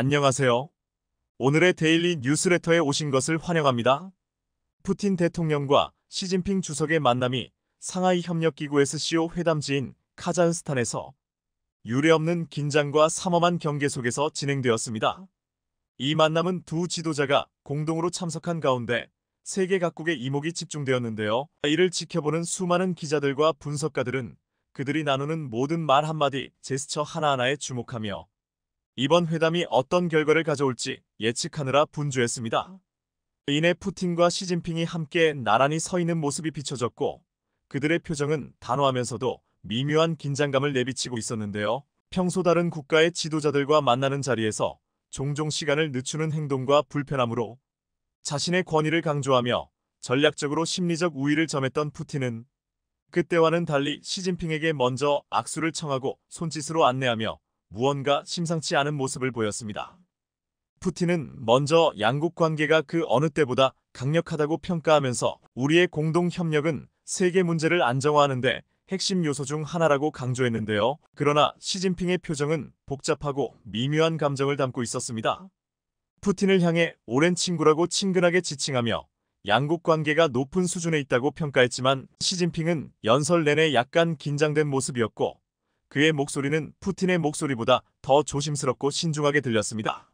안녕하세요. 오늘의 데일리 뉴스레터에 오신 것을 환영합니다. 푸틴 대통령과 시진핑 주석의 만남이 상하이 협력기구 SCO 회담지인 카자흐스탄에서 유례없는 긴장과 삼엄한 경계 속에서 진행되었습니다. 이 만남은 두 지도자가 공동으로 참석한 가운데 세계 각국의 이목이 집중되었는데요. 이를 지켜보는 수많은 기자들과 분석가들은 그들이 나누는 모든 말 한마디, 제스처 하나하나에 주목하며 이번 회담이 어떤 결과를 가져올지 예측하느라 분주했습니다. 이내 푸틴과 시진핑이 함께 나란히 서 있는 모습이 비춰졌고 그들의 표정은 단호하면서도 미묘한 긴장감을 내비치고 있었는데요. 평소 다른 국가의 지도자들과 만나는 자리에서 종종 시간을 늦추는 행동과 불편함으로 자신의 권위를 강조하며 전략적으로 심리적 우위를 점했던 푸틴은 그때와는 달리 시진핑에게 먼저 악수를 청하고 손짓으로 안내하며 무언가 심상치 않은 모습을 보였습니다. 푸틴은 먼저 양국 관계가 그 어느 때보다 강력하다고 평가하면서 우리의 공동 협력은 세계 문제를 안정화하는 데 핵심 요소 중 하나라고 강조했는데요. 그러나 시진핑의 표정은 복잡하고 미묘한 감정을 담고 있었습니다. 푸틴을 향해 오랜 친구라고 친근하게 지칭하며 양국 관계가 높은 수준에 있다고 평가했지만 시진핑은 연설 내내 약간 긴장된 모습이었고 그의 목소리는 푸틴의 목소리보다 더 조심스럽고 신중하게 들렸습니다.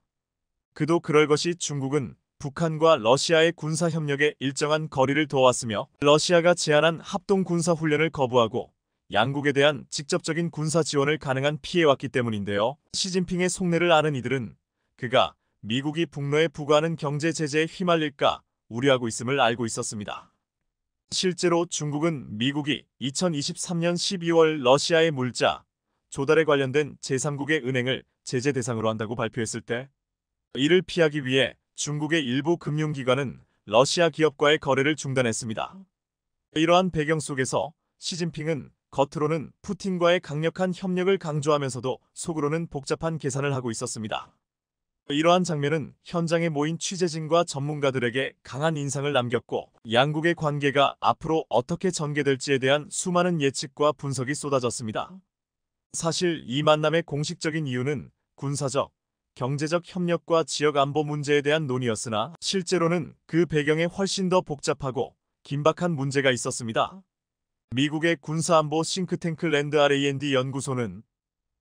그도 그럴 것이 중국은 북한과 러시아의 군사협력에 일정한 거리를 둬왔으며 러시아가 제안한 합동군사훈련을 거부하고 양국에 대한 직접적인 군사 지원을 가능한 피해왔기 때문인데요. 시진핑의 속내를 아는 이들은 그가 미국이 북러에 부과하는 경제 제재에 휘말릴까 우려하고 있음을 알고 있었습니다. 실제로 중국은 미국이 2023년 12월 러시아의 물자 조달에 관련된 제3국의 은행을 제재 대상으로 한다고 발표했을 때 이를 피하기 위해 중국의 일부 금융기관은 러시아 기업과의 거래를 중단했습니다. 이러한 배경 속에서 시진핑은 겉으로는 푸틴과의 강력한 협력을 강조하면서도 속으로는 복잡한 계산을 하고 있었습니다. 이러한 장면은 현장에 모인 취재진과 전문가들에게 강한 인상을 남겼고 양국의 관계가 앞으로 어떻게 전개될지에 대한 수많은 예측과 분석이 쏟아졌습니다. 사실 이 만남의 공식적인 이유는 군사적, 경제적 협력과 지역 안보 문제에 대한 논의였으나 실제로는 그 배경에 훨씬 더 복잡하고 긴박한 문제가 있었습니다. 미국의 군사안보 싱크탱크 랜드 R&D 연구소는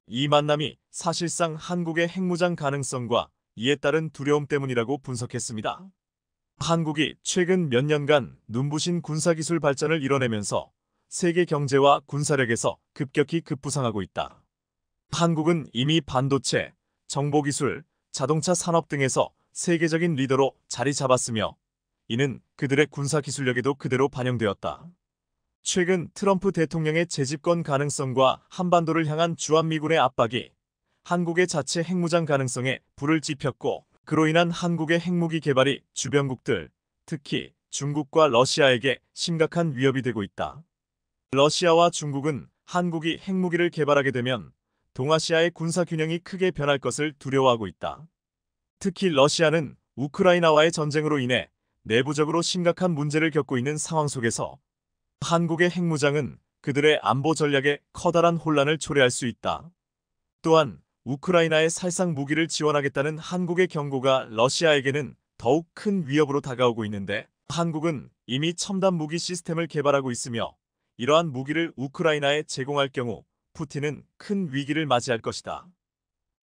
이 만남이 사실상 한국의 핵무장 가능성과 이에 따른 두려움 때문이라고 분석했습니다. 한국이 최근 몇 년간 눈부신 군사기술 발전을 이뤄내면서 세계 경제와 군사력에서 급격히 급부상하고 있다. 한국은 이미 반도체, 정보기술, 자동차 산업 등에서 세계적인 리더로 자리 잡았으며 이는 그들의 군사기술력에도 그대로 반영되었다. 최근 트럼프 대통령의 재집권 가능성과 한반도를 향한 주한미군의 압박이 한국의 자체 핵무장 가능성에 불을 지폈고 그로 인한 한국의 핵무기 개발이 주변국들, 특히 중국과 러시아에게 심각한 위협이 되고 있다. 러시아와 중국은 한국이 핵무기를 개발하게 되면 동아시아의 군사균형이 크게 변할 것을 두려워하고 있다. 특히 러시아는 우크라이나와의 전쟁으로 인해 내부적으로 심각한 문제를 겪고 있는 상황 속에서 한국의 핵무장은 그들의 안보 전략에 커다란 혼란을 초래할 수 있다. 또한 우크라이나에 살상 무기를 지원하겠다는 한국의 경고가 러시아에게는 더욱 큰 위협으로 다가오고 있는데 한국은 이미 첨단 무기 시스템을 개발하고 있으며 이러한 무기를 우크라이나에 제공할 경우 푸틴은 큰 위기를 맞이할 것이다.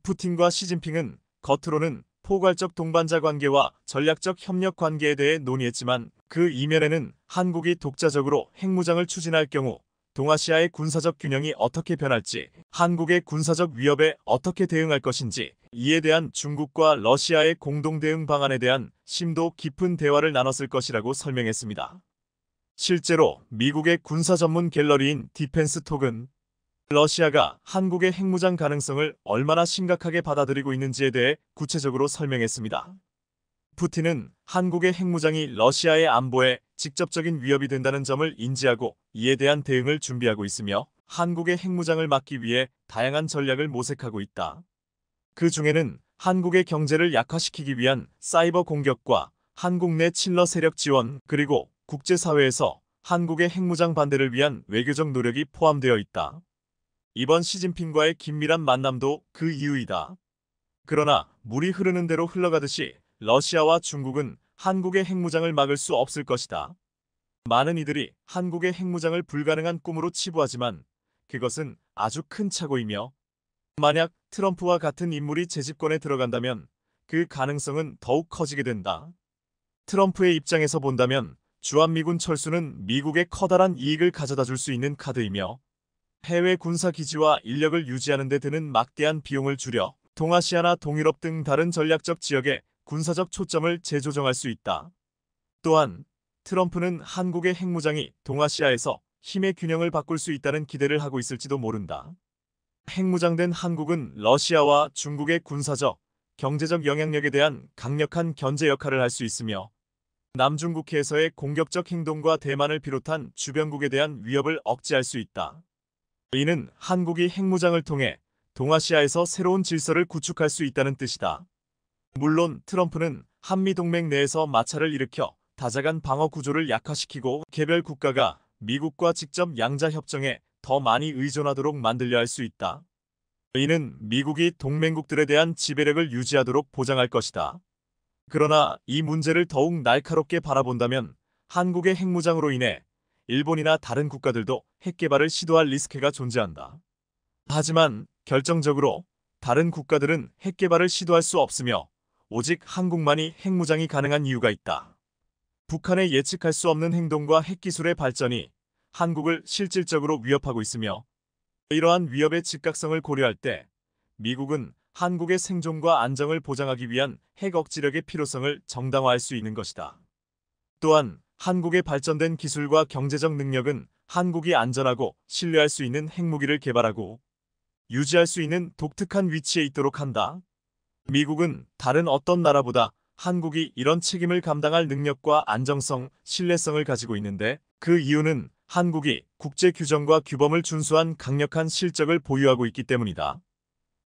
푸틴과 시진핑은 겉으로는 포괄적 동반자 관계와 전략적 협력 관계에 대해 논의했지만 그 이면에는 한국이 독자적으로 핵무장을 추진할 경우 동아시아의 군사적 균형이 어떻게 변할지, 한국의 군사적 위협에 어떻게 대응할 것인지, 이에 대한 중국과 러시아의 공동 대응 방안에 대한 심도 깊은 대화를 나눴을 것이라고 설명했습니다. 실제로 미국의 군사 전문 갤러리인 디펜스톡은 러시아가 한국의 핵무장 가능성을 얼마나 심각하게 받아들이고 있는지에 대해 구체적으로 설명했습니다. 푸틴은 한국의 핵무장이 러시아의 안보에 직접적인 위협이 된다는 점을 인지하고 이에 대한 대응을 준비하고 있으며 한국의 핵무장을 막기 위해 다양한 전략을 모색하고 있다. 그 중에는 한국의 경제를 약화시키기 위한 사이버 공격과 한국 내 친러 세력 지원 그리고 국제사회에서 한국의 핵무장 반대를 위한 외교적 노력이 포함되어 있다. 이번 시진핑과의 긴밀한 만남도 그 이유이다. 그러나 물이 흐르는 대로 흘러가듯이 러시아와 중국은 한국의 핵무장을 막을 수 없을 것이다. 많은 이들이 한국의 핵무장을 불가능한 꿈으로 치부하지만 그것은 아주 큰 착오이며, 만약 트럼프와 같은 인물이 재집권에 들어간다면 그 가능성은 더욱 커지게 된다. 트럼프의 입장에서 본다면 주한미군 철수는 미국에 커다란 이익을 가져다 줄 수 있는 카드이며, 해외 군사기지와 인력을 유지하는 데 드는 막대한 비용을 줄여 동아시아나 동유럽 등 다른 전략적 지역에 군사적 초점을 재조정할 수 있다. 또한 트럼프는 한국의 핵무장이 동아시아에서 힘의 균형을 바꿀 수 있다는 기대를 하고 있을지도 모른다. 핵무장된 한국은 러시아와 중국의 군사적, 경제적 영향력에 대한 강력한 견제 역할을 할 수 있으며, 남중국해에서의 공격적 행동과 대만을 비롯한 주변국에 대한 위협을 억제할 수 있다. 이는 한국이 핵무장을 통해 동아시아에서 새로운 질서를 구축할 수 있다는 뜻이다. 물론 트럼프는 한미동맹 내에서 마찰을 일으켜 다자간 방어 구조를 약화시키고 개별 국가가 미국과 직접 양자 협정에 더 많이 의존하도록 만들려 할 수 있다. 이는 미국이 동맹국들에 대한 지배력을 유지하도록 보장할 것이다. 그러나 이 문제를 더욱 날카롭게 바라본다면 한국의 핵무장으로 인해 일본이나 다른 국가들도 핵개발을 시도할 리스크가 존재한다. 하지만 결정적으로 다른 국가들은 핵개발을 시도할 수 없으며 오직 한국만이 핵무장이 가능한 이유가 있다. 북한의 예측할 수 없는 행동과 핵기술의 발전이 한국을 실질적으로 위협하고 있으며, 이러한 위협의 즉각성을 고려할 때 미국은 한국의 생존과 안정을 보장하기 위한 핵 억지력의 필요성을 정당화할 수 있는 것이다. 또한 한국의 발전된 기술과 경제적 능력은 한국이 안전하고 신뢰할 수 있는 핵무기를 개발하고 유지할 수 있는 독특한 위치에 있도록 한다. 미국은 다른 어떤 나라보다 한국이 이런 책임을 감당할 능력과 안정성, 신뢰성을 가지고 있는데, 그 이유는 한국이 국제 규정과 규범을 준수한 강력한 실적을 보유하고 있기 때문이다.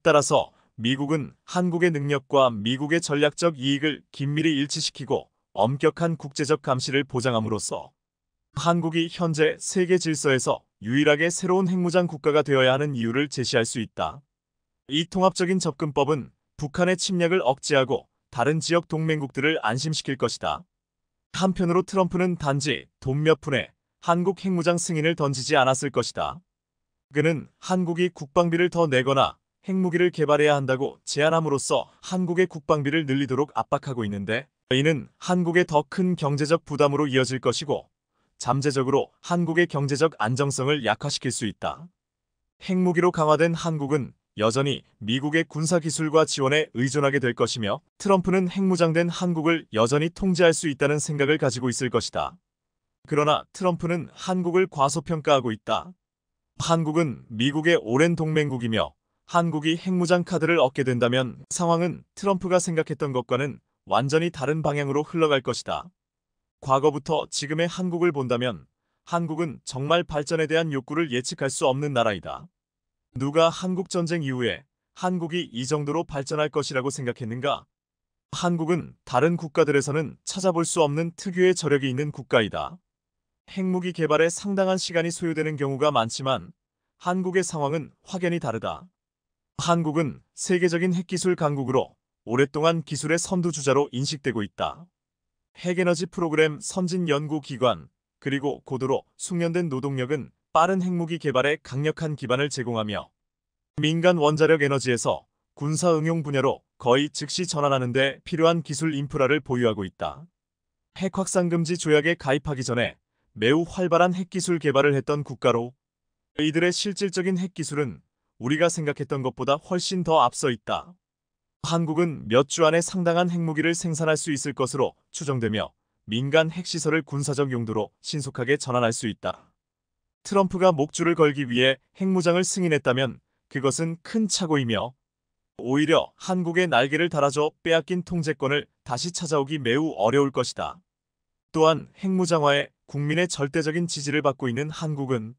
따라서 미국은 한국의 능력과 미국의 전략적 이익을 긴밀히 일치시키고 엄격한 국제적 감시를 보장함으로써 한국이 현재 세계 질서에서 유일하게 새로운 핵무장 국가가 되어야 하는 이유를 제시할 수 있다. 이 통합적인 접근법은 북한의 침략을 억제하고 다른 지역 동맹국들을 안심시킬 것이다. 한편으로 트럼프는 단지 돈 몇 푼에 한국 핵무장 승인을 던지지 않았을 것이다. 그는 한국이 국방비를 더 내거나 핵무기를 개발해야 한다고 제안함으로써 한국의 국방비를 늘리도록 압박하고 있는데, 이는 한국의 더 큰 경제적 부담으로 이어질 것이고 잠재적으로 한국의 경제적 안정성을 약화시킬 수 있다. 핵무기로 강화된 한국은 여전히 미국의 군사기술과 지원에 의존하게 될 것이며, 트럼프는 핵무장된 한국을 여전히 통제할 수 있다는 생각을 가지고 있을 것이다. 그러나 트럼프는 한국을 과소평가하고 있다. 한국은 미국의 오랜 동맹국이며 한국이 핵무장 카드를 얻게 된다면 상황은 트럼프가 생각했던 것과는 완전히 다른 방향으로 흘러갈 것이다. 과거부터 지금의 한국을 본다면 한국은 정말 발전에 대한 욕구를 예측할 수 없는 나라이다. 누가 한국전쟁 이후에 한국이 이 정도로 발전할 것이라고 생각했는가? 한국은 다른 국가들에서는 찾아볼 수 없는 특유의 저력이 있는 국가이다. 핵무기 개발에 상당한 시간이 소요되는 경우가 많지만 한국의 상황은 확연히 다르다. 한국은 세계적인 핵기술 강국으로 오랫동안 기술의 선두주자로 인식되고 있다. 핵에너지 프로그램 선진연구기관, 그리고 고도로 숙련된 노동력은 빠른 핵무기 개발에 강력한 기반을 제공하며 민간 원자력 에너지에서 군사 응용 분야로 거의 즉시 전환하는 데 필요한 기술 인프라를 보유하고 있다. 핵 확산 금지 조약에 가입하기 전에 매우 활발한 핵기술 개발을 했던 국가로, 이들의 실질적인 핵기술은 우리가 생각했던 것보다 훨씬 더 앞서 있다. 한국은 몇 주 안에 상당한 핵무기를 생산할 수 있을 것으로 추정되며 민간 핵시설을 군사적 용도로 신속하게 전환할 수 있다. 트럼프가 목줄을 걸기 위해 핵무장을 승인했다면 그것은 큰 착오이며 오히려 한국의 날개를 달아줘 빼앗긴 통제권을 다시 찾아오기 매우 어려울 것이다. 또한 핵무장화에 국민의 절대적인 지지를 받고 있는 한국은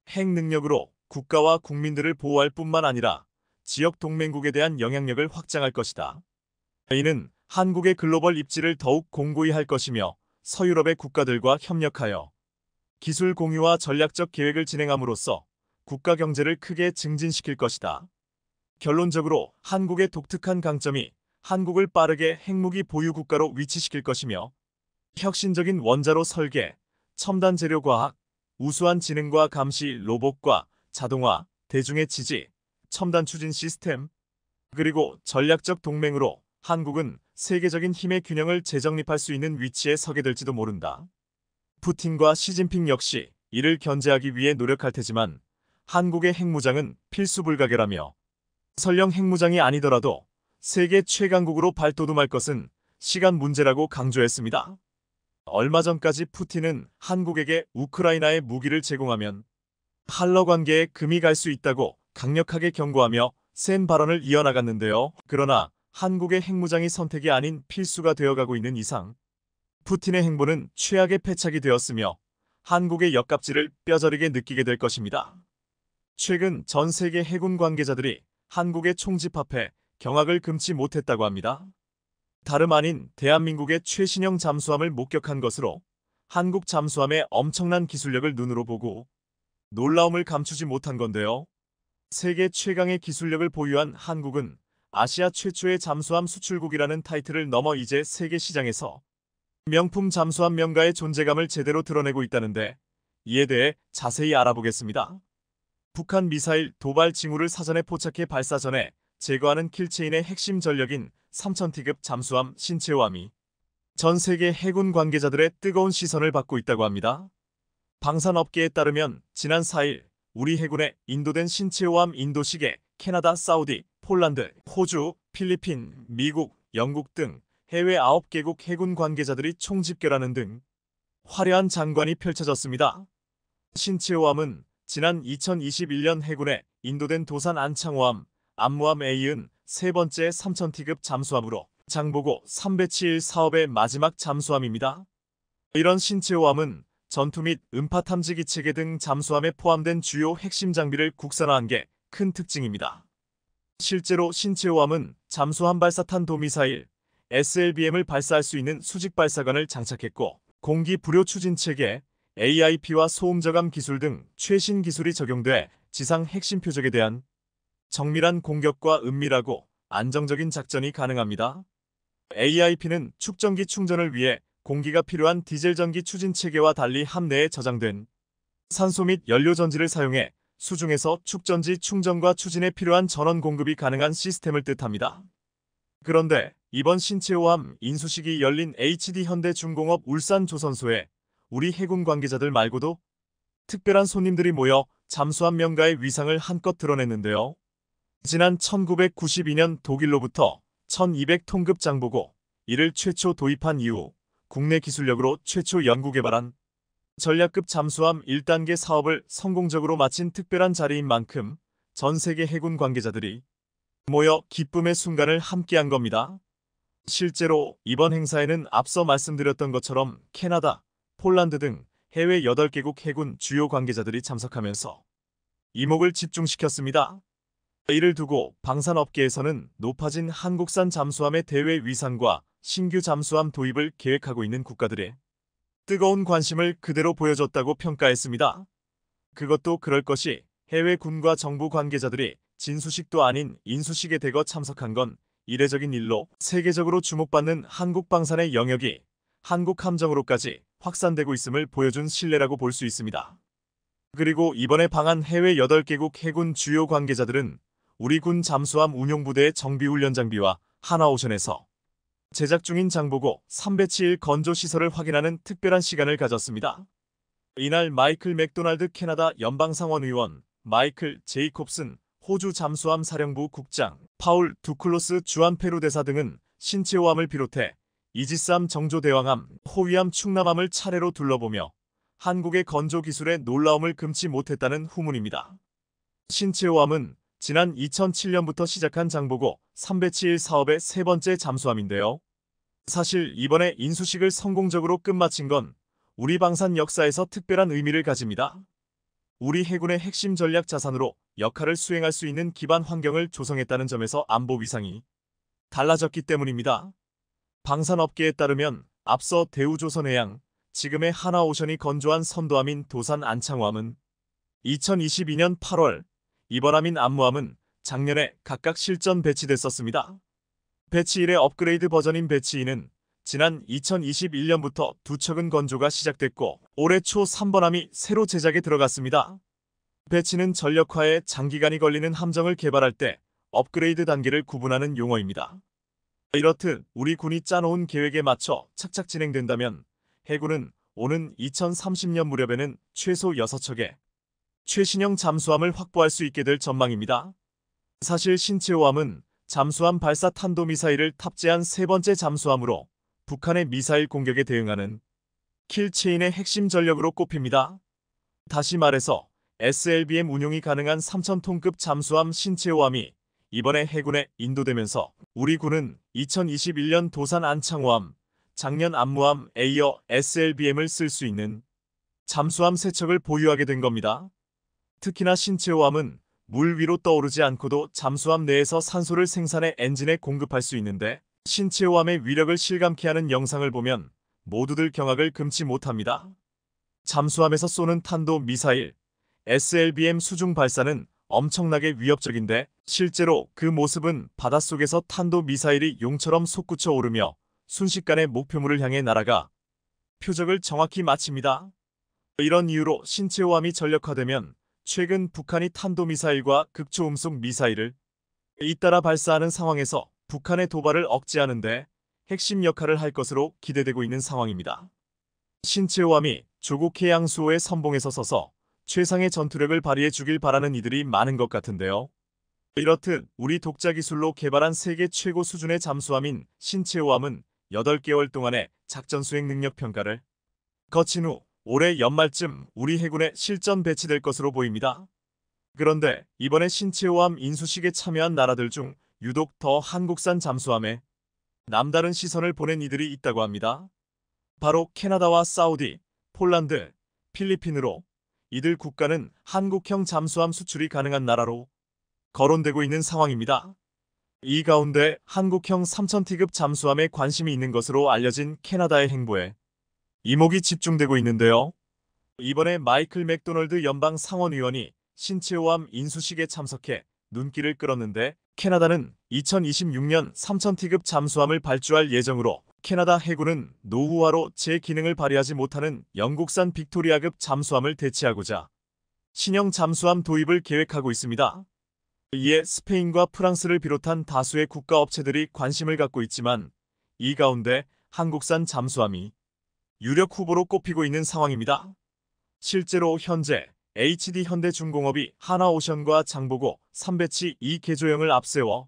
핵 능력으로 국가와 국민들을 보호할 뿐만 아니라 지역 동맹국에 대한 영향력을 확장할 것이다. 이는 한국의 글로벌 입지를 더욱 공고히 할 것이며 서유럽의 국가들과 협력하여 기술 공유와 전략적 계획을 진행함으로써 국가 경제를 크게 증진시킬 것이다. 결론적으로 한국의 독특한 강점이 한국을 빠르게 핵무기 보유 국가로 위치시킬 것이며 혁신적인 원자로 설계, 첨단 재료 과학, 우수한 지능과 감시, 로봇과 자동화, 대중의 지지, 첨단 추진 시스템, 그리고 전략적 동맹으로 한국은 세계적인 힘의 균형을 재정립할 수 있는 위치에 서게 될지도 모른다. 푸틴과 시진핑 역시 이를 견제하기 위해 노력할 테지만 한국의 핵무장은 필수 불가결하며 설령 핵무장이 아니더라도 세계 최강국으로 발돋움할 것은 시간 문제라고 강조했습니다. 얼마 전까지 푸틴은 한국에게 우크라이나의 무기를 제공하면 한러 관계에 금이 갈 수 있다고 강력하게 경고하며 센 발언을 이어나갔는데요. 그러나 한국의 핵무장이 선택이 아닌 필수가 되어가고 있는 이상 푸틴의 행보는 최악의 패착이 되었으며 한국의 역갑질을 뼈저리게 느끼게 될 것입니다. 최근 전 세계 해군 관계자들이 한국의 총집 앞에 경악을 금치 못했다고 합니다. 다름 아닌 대한민국의 최신형 잠수함을 목격한 것으로 한국 잠수함의 엄청난 기술력을 눈으로 보고 놀라움을 감추지 못한 건데요. 세계 최강의 기술력을 보유한 한국은 아시아 최초의 잠수함 수출국이라는 타이틀을 넘어 이제 세계 시장에서 명품 잠수함 명가의 존재감을 제대로 드러내고 있다는데 이에 대해 자세히 알아보겠습니다. 북한 미사일 도발 징후를 사전에 포착해 발사 전에 제거하는 킬체인의 핵심 전력인 3000T급 잠수함 신체호함이 전 세계 해군 관계자들의 뜨거운 시선을 받고 있다고 합니다. 방산업계에 따르면 지난 4일 우리 해군에 인도된 신체호함 인도식에 캐나다, 사우디, 폴란드, 호주, 필리핀, 미국, 영국 등 해외 9개국 해군 관계자들이 총집결하는 등 화려한 장관이 펼쳐졌습니다. 신체호함은 지난 2021년 해군에 인도된 도산 안창호함, 안무함에 이은 세 번째 3000T급 잠수함으로 장보고 3배치1 사업의 마지막 잠수함입니다. 이런 신체호함은 전투 및 음파 탐지기 체계 등 잠수함에 포함된 주요 핵심 장비를 국산화한 게 큰 특징입니다. 실제로 신체호함은 잠수함 발사탄 도미사일 SLBM을 발사할 수 있는 수직 발사관을 장착했고 공기 불요 추진 체계 AIP와 소음 저감 기술 등 최신 기술이 적용돼 지상 핵심 표적에 대한 정밀한 공격과 은밀하고 안정적인 작전이 가능합니다. AIP는 축전기 충전을 위해 공기가 필요한 디젤 전기 추진 체계와 달리 함내에 저장된 산소 및 연료 전지를 사용해 수중에서 축전지 충전과 추진에 필요한 전원 공급이 가능한 시스템을 뜻합니다. 그런데 이번 신체호함 인수식이 열린 HD 현대중공업 울산 조선소에 우리 해군 관계자들 말고도 특별한 손님들이 모여 잠수함 명가의 위상을 한껏 드러냈는데요. 지난 1992년 독일로부터 1200톤급 장보고 이를 최초 도입한 이후 국내 기술력으로 최초 연구개발한 전략급 잠수함 1단계 사업을 성공적으로 마친 특별한 자리인 만큼 전 세계 해군 관계자들이 모여 기쁨의 순간을 함께한 겁니다. 실제로 이번 행사에는 앞서 말씀드렸던 것처럼 캐나다, 폴란드 등 해외 8개국 해군 주요 관계자들이 참석하면서 이목을 집중시켰습니다. 이를 두고 방산업계에서는 높아진 한국산 잠수함의 대외 위상과 신규 잠수함 도입을 계획하고 있는 국가들의 뜨거운 관심을 그대로 보여줬다고 평가했습니다. 그것도 그럴 것이 해외 군과 정부 관계자들이 진수식도 아닌 인수식에 대거 참석한 건 이례적인 일로 세계적으로 주목받는 한국 방산의 영역이 한국 함정으로까지 확산되고 있음을 보여준 신뢰라고 볼 수 있습니다. 그리고 이번에 방한 해외 8개국 해군 주요 관계자들은 우리 군 잠수함 운용부대의 정비훈련 장비와 하나오션에서 제작 중인 장보고 3배치1 건조시설을 확인하는 특별한 시간을 가졌습니다. 이날 마이클 맥도날드 캐나다 연방상원 의원, 마이클 제이콥슨 호주 잠수함 사령부 국장, 파울 두클로스 주한페루 대사 등은 신체호함을 비롯해 이지스함 정조대왕함, 호위함 충남함을 차례로 둘러보며 한국의 건조 기술에 놀라움을 금치 못했다는 후문입니다. 신체호함은 지난 2007년부터 시작한 장보고 3배치1 사업의 세 번째 잠수함인데요. 사실 이번에 인수식을 성공적으로 끝마친 건 우리 방산 역사에서 특별한 의미를 가집니다. 우리 해군의 핵심 전략 자산으로 역할을 수행할 수 있는 기반 환경을 조성했다는 점에서 안보 위상이 달라졌기 때문입니다. 방산업계에 따르면 앞서 대우조선해양, 지금의 하나오션이 건조한 선도함인 도산 안창호함은 2022년 8월, 이번함인 안무함은 작년에 각각 실전 배치됐었습니다. 배치 1의 업그레이드 버전인 배치 2는 지난 2021년부터 두 척은 건조가 시작됐고 올해 초 3번함이 새로 제작에 들어갔습니다. 배치는 전력화에 장기간이 걸리는 함정을 개발할 때 업그레이드 단계를 구분하는 용어입니다. 이렇듯 우리 군이 짜놓은 계획에 맞춰 착착 진행된다면 해군은 오는 2030년 무렵에는 최소 6척의 최신형 잠수함을 확보할 수 있게 될 전망입니다. 사실 신체호함은 잠수함 발사 탄도미사일을 탑재한 세 번째 잠수함으로 북한의 미사일 공격에 대응하는 킬체인의 핵심 전력으로 꼽힙니다. 다시 말해서 SLBM 운용이 가능한 3,000톤급 잠수함 신체호함이 이번에 해군에 인도되면서 우리 군은 2021년 도산 안창호함, 작년 안무함 에이어 SLBM을 쓸 수 있는 잠수함 3척을 보유하게 된 겁니다. 특히나 신체호함은 물 위로 떠오르지 않고도 잠수함 내에서 산소를 생산해 엔진에 공급할 수 있는데 신체호함의 위력을 실감케 하는 영상을 보면 모두들 경악을 금치 못합니다. 잠수함에서 쏘는 탄도 미사일, SLBM 수중 발사는 엄청나게 위협적인데 실제로 그 모습은 바닷속에서 탄도 미사일이 용처럼 솟구쳐 오르며 순식간에 목표물을 향해 날아가 표적을 정확히 맞춥니다. 이런 이유로 신체호함이 전력화되면 최근 북한이 탄도미사일과 극초음속 미사일을 잇따라 발사하는 상황에서 북한의 도발을 억제하는데 핵심 역할을 할 것으로 기대되고 있는 상황입니다. 신체호함이 조국 해양 수호의 선봉에서 서서 최상의 전투력을 발휘해 주길 바라는 이들이 많은 것 같은데요. 이렇듯 우리 독자 기술로 개발한 세계 최고 수준의 잠수함인 신체호함은 8개월 동안의 작전 수행 능력 평가를 거친 후 올해 연말쯤 우리 해군에 실전 배치될 것으로 보입니다. 그런데 이번에 신체호함 인수식에 참여한 나라들 중 유독 더 한국산 잠수함에 남다른 시선을 보낸 이들이 있다고 합니다. 바로 캐나다와 사우디, 폴란드, 필리핀으로 이들 국가는 한국형 잠수함 수출이 가능한 나라로 거론되고 있는 상황입니다. 이 가운데 한국형 3000T급 잠수함에 관심이 있는 것으로 알려진 캐나다의 행보에 이목이 집중되고 있는데요. 이번에 마이클 맥도널드 연방 상원의원이 신체호함 인수식에 참석해 눈길을 끌었는데 캐나다는 2026년 3000T급 잠수함을 발주할 예정으로 캐나다 해군은 노후화로 제 기능을 발휘하지 못하는 영국산 빅토리아급 잠수함을 대체하고자 신형 잠수함 도입을 계획하고 있습니다. 이에 스페인과 프랑스를 비롯한 다수의 국가업체들이 관심을 갖고 있지만 이 가운데 한국산 잠수함이 유력 후보로 꼽히고 있는 상황입니다. 실제로 현재 HD 현대중공업이 하나오션과 장보고 3배치 2개조형을 앞세워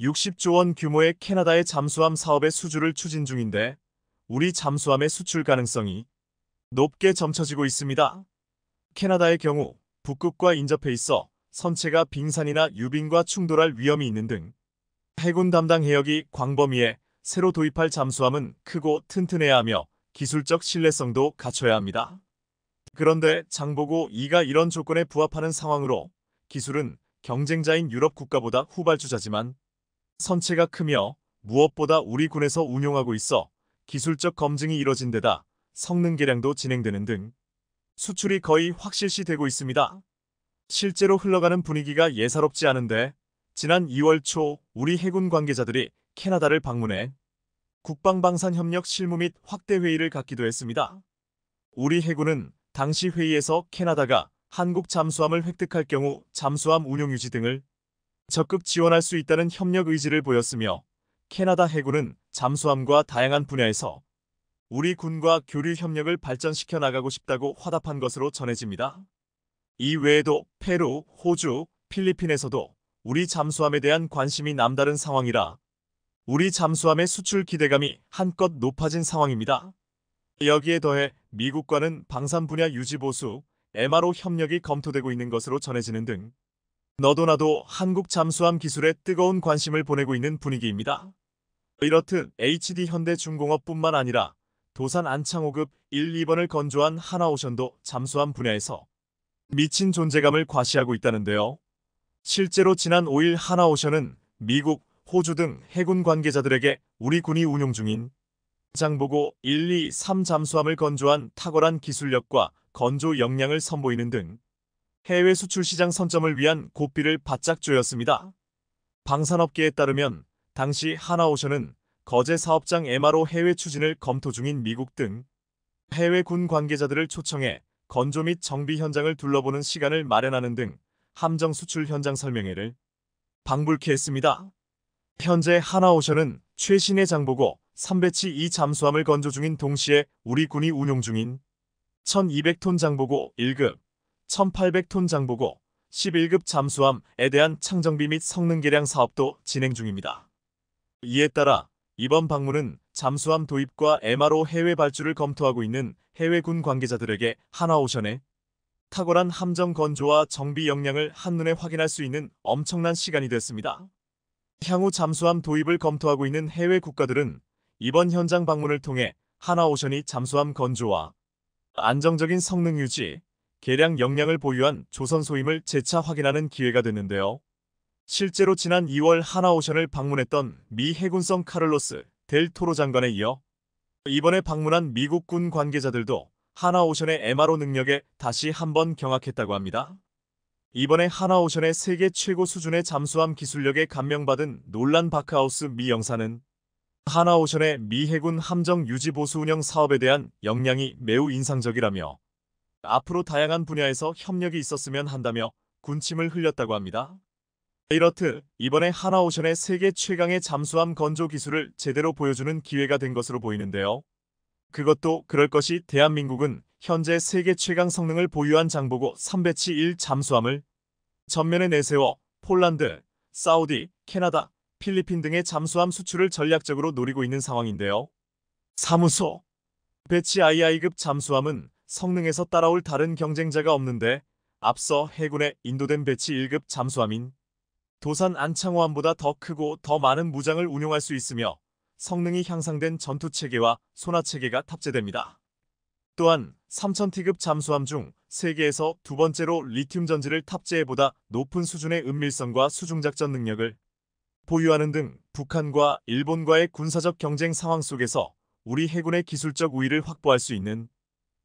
60조 원 규모의 캐나다의 잠수함 사업의 수주를 추진 중인데 우리 잠수함의 수출 가능성이 높게 점쳐지고 있습니다. 캐나다의 경우 북극과 인접해 있어 선체가 빙산이나 유빙과 충돌할 위험이 있는 등 해군 담당 해역이 광범위해 새로 도입할 잠수함은 크고 튼튼해야 하며 기술적 신뢰성도 갖춰야 합니다. 그런데 장보고 2가 이런 조건에 부합하는 상황으로 기술은 경쟁자인 유럽 국가보다 후발주자지만 선체가 크며 무엇보다 우리 군에서 운용하고 있어 기술적 검증이 이뤄진 데다 성능 개량도 진행되는 등 수출이 거의 확실시되고 있습니다. 실제로 흘러가는 분위기가 예사롭지 않은데 지난 2월 초 우리 해군 관계자들이 캐나다를 방문해 국방방산협력 실무 및 확대 회의를 갖기도 했습니다. 우리 해군은 당시 회의에서 캐나다가 한국 잠수함을 획득할 경우 잠수함 운용 유지 등을 적극 지원할 수 있다는 협력 의지를 보였으며 캐나다 해군은 잠수함과 다양한 분야에서 우리 군과 교류 협력을 발전시켜 나가고 싶다고 화답한 것으로 전해집니다. 이 외에도 페루, 호주, 필리핀에서도 우리 잠수함에 대한 관심이 남다른 상황이라 우리 잠수함의 수출 기대감이 한껏 높아진 상황입니다. 여기에 더해 미국과는 방산 분야 유지 보수, MRO 협력이 검토되고 있는 것으로 전해지는 등 너도 나도 한국 잠수함 기술에 뜨거운 관심을 보내고 있는 분위기입니다. 이렇듯 HD 현대중공업뿐만 아니라 도산 안창호급 1, 2번을 건조한 하나오션도 잠수함 분야에서 미친 존재감을 과시하고 있다는데요. 실제로 지난 5일 하나오션은 미국, 호주 등 해군 관계자들에게 우리 군이 운용 중인 장보고 1, 2, 3 잠수함을 건조한 탁월한 기술력과 건조 역량을 선보이는 등 해외 수출 시장 선점을 위한 고삐를 바짝 조였습니다. 방산업계에 따르면 당시 하나오션은 거제 사업장 MRO 해외 추진을 검토 중인 미국 등 해외 군 관계자들을 초청해 건조 및 정비 현장을 둘러보는 시간을 마련하는 등 함정 수출 현장 설명회를 방불케 했습니다. 현재 하나오션은 최신의 장보고 3배치 2 잠수함을 건조 중인 동시에 우리 군이 운용 중인 1200톤 장보고 1급, 1800톤 장보고 11급 잠수함에 대한 창정비 및 성능 개량 사업도 진행 중입니다. 이에 따라 이번 방문은 잠수함 도입과 MRO 해외 발주를 검토하고 있는 해외 군 관계자들에게 하나오션의 탁월한 함정 건조와 정비 역량을 한눈에 확인할 수 있는 엄청난 시간이 됐습니다. 향후 잠수함 도입을 검토하고 있는 해외 국가들은 이번 현장 방문을 통해 하나오션이 잠수함 건조와 안정적인 성능 유지, 개량 역량을 보유한 조선소임을 재차 확인하는 기회가 됐는데요. 실제로 지난 2월 하나오션을 방문했던 미 해군성 카를로스 델 토로 장관에 이어 이번에 방문한 미국 군 관계자들도 하나오션의 MRO 능력에 다시 한번 경악했다고 합니다. 이번에 하나오션의 세계 최고 수준의 잠수함 기술력에 감명받은 놀란 바크하우스 미 영사는 하나오션의 미 해군 함정 유지 보수 운영 사업에 대한 역량이 매우 인상적이라며 앞으로 다양한 분야에서 협력이 있었으면 한다며 군침을 흘렸다고 합니다. 이렇듯 이번에 하나오션의 세계 최강의 잠수함 건조 기술을 제대로 보여주는 기회가 된 것으로 보이는데요. 그것도 그럴 것이 대한민국은 현재 세계 최강 성능을 보유한 장보고 3배치 1 잠수함을 전면에 내세워 폴란드, 사우디, 캐나다, 필리핀 등의 잠수함 수출을 전략적으로 노리고 있는 상황인데요. 사무소 배치 II급 잠수함은 성능에서 따라올 다른 경쟁자가 없는데 앞서 해군의 인도된 배치 1급 잠수함인 도산 안창호함보다 더 크고 더 많은 무장을 운용할 수 있으며 성능이 향상된 전투체계와 소나체계가 탑재됩니다. 또한 3000T급 잠수함 중 세계에서 두 번째로 리튬 전지를 탑재해보다 높은 수준의 은밀성과 수중작전 능력을 보유하는 등 북한과 일본과의 군사적 경쟁 상황 속에서 우리 해군의 기술적 우위를 확보할 수 있는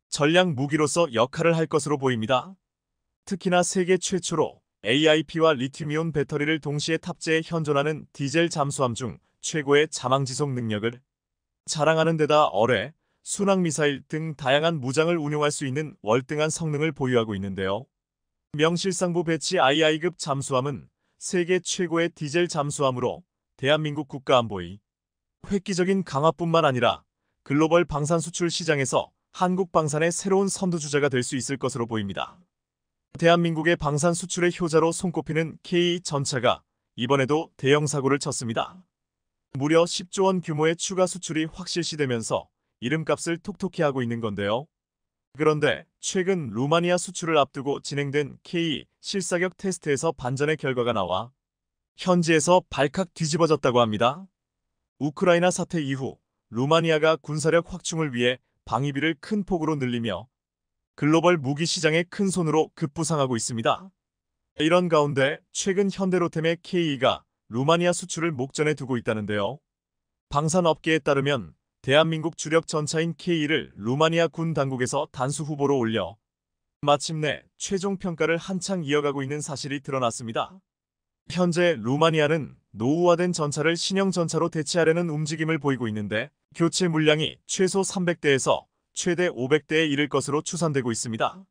전략 무기로서 역할을 할 것으로 보입니다. 특히나 세계 최초로 AIP와 리튬이온 배터리를 동시에 탑재해 현존하는 디젤 잠수함 중 최고의 자망지속 능력을 자랑하는 데다 어뢰, 순항미사일 등 다양한 무장을 운용할 수 있는 월등한 성능을 보유하고 있는데요. 명실상부 배치 II급 잠수함은 세계 최고의 디젤 잠수함으로 대한민국 국가안보의 획기적인 강화뿐만 아니라 글로벌 방산 수출 시장에서 한국 방산의 새로운 선두주자가 될 수 있을 것으로 보입니다. 대한민국의 방산 수출의 효자로 손꼽히는 K전차가 이번에도 대형 사고를 쳤습니다. 무려 10조 원 규모의 추가 수출이 확실시되면서 이름값을 톡톡히 하고 있는 건데요. 그런데 최근 루마니아 수출을 앞두고 진행된 K 실사격 테스트에서 반전의 결과가 나와 현지에서 발칵 뒤집어졌다고 합니다. 우크라이나 사태 이후 루마니아가 군사력 확충을 위해 방위비를 큰 폭으로 늘리며 글로벌 무기 시장의 큰 손으로 급부상하고 있습니다. 이런 가운데 최근 현대로템의 K가 루마니아 수출을 목전에 두고 있다는데요. 방산업계에 따르면 대한민국 주력 전차인 K를 루마니아 군 당국에서 단수 후보로 올려 마침내 최종 평가를 한창 이어가고 있는 사실이 드러났습니다. 현재 루마니아는 노후화된 전차를 신형 전차로 대체하려는 움직임을 보이고 있는데 교체 물량이 최소 300대에서 최대 500대에 이를 것으로 추산되고 있습니다.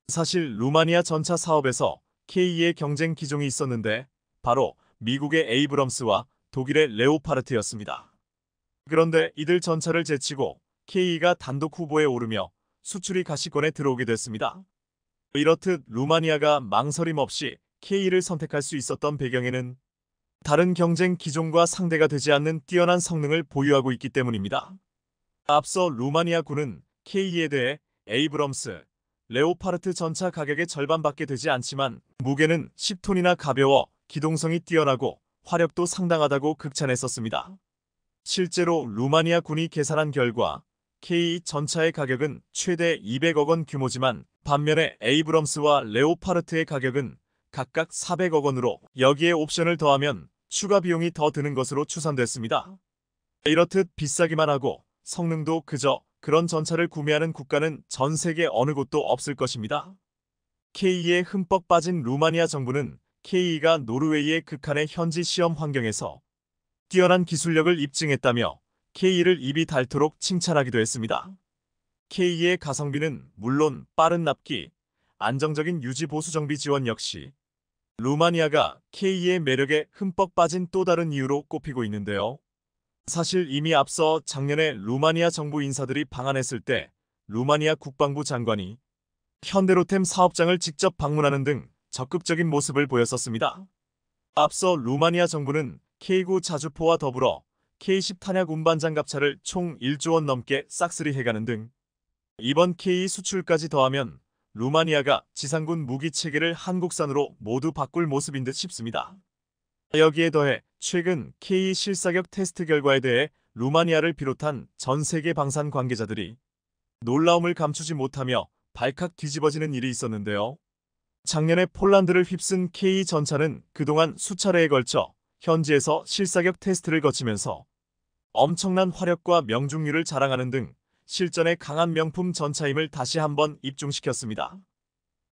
사실 루마니아 전차 사업에서 K의 경쟁 기종이 있었는데 바로 미국의 에이브럼스와 독일의 레오파르트였습니다. 그런데 이들 전차를 제치고 K가 단독 후보에 오르며 수출이 가시권에 들어오게 됐습니다. 이렇듯 루마니아가 망설임 없이 K를 선택할 수 있었던 배경에는 다른 경쟁 기종과 상대가 되지 않는 뛰어난 성능을 보유하고 있기 때문입니다. 앞서 루마니아군은 K에 대해 에이브럼스, 레오파르트 전차 가격의 절반밖에 되지 않지만 무게는 10톤이나 가벼워 기동성이 뛰어나고 화력도 상당하다고 극찬했었습니다. 실제로 루마니아 군이 계산한 결과 K 전차의 가격은 최대 200억 원 규모지만 반면에 에이브럼스와 레오파르트의 가격은 각각 400억 원으로 여기에 옵션을 더하면 추가 비용이 더 드는 것으로 추산됐습니다. 이렇듯 비싸기만 하고 성능도 그저 그런 전차를 구매하는 국가는 전 세계 어느 곳도 없을 것입니다. K에 흠뻑 빠진 루마니아 정부는 K가 노르웨이의 극한의 현지 시험 환경에서 뛰어난 기술력을 입증했다며 K를 입이 닳도록 칭찬하기도 했습니다. K의 가성비는 물론 빠른 납기, 안정적인 유지 보수 정비 지원 역시 루마니아가 K의 매력에 흠뻑 빠진 또 다른 이유로 꼽히고 있는데요. 사실 이미 앞서 작년에 루마니아 정부 인사들이 방한했을 때 루마니아 국방부 장관이 현대로템 사업장을 직접 방문하는 등 적극적인 모습을 보였었습니다. 앞서 루마니아 정부는 K9 자주포와 더불어 K10 탄약 운반 장갑차를 총 1조 원 넘게 싹쓸이 해가는 등 이번 K 수출까지 더하면 루마니아가 지상군 무기 체계를 한국산으로 모두 바꿀 모습인 듯 싶습니다. 여기에 더해 최근 K 실사격 테스트 결과에 대해 루마니아를 비롯한 전 세계 방산 관계자들이 놀라움을 감추지 못하며 발칵 뒤집어지는 일이 있었는데요. 작년에 폴란드를 휩쓴 K 전차는 그동안 수차례에 걸쳐 현지에서 실사격 테스트를 거치면서 엄청난 화력과 명중률을 자랑하는 등 실전에 강한 명품 전차임을 다시 한번 입증시켰습니다.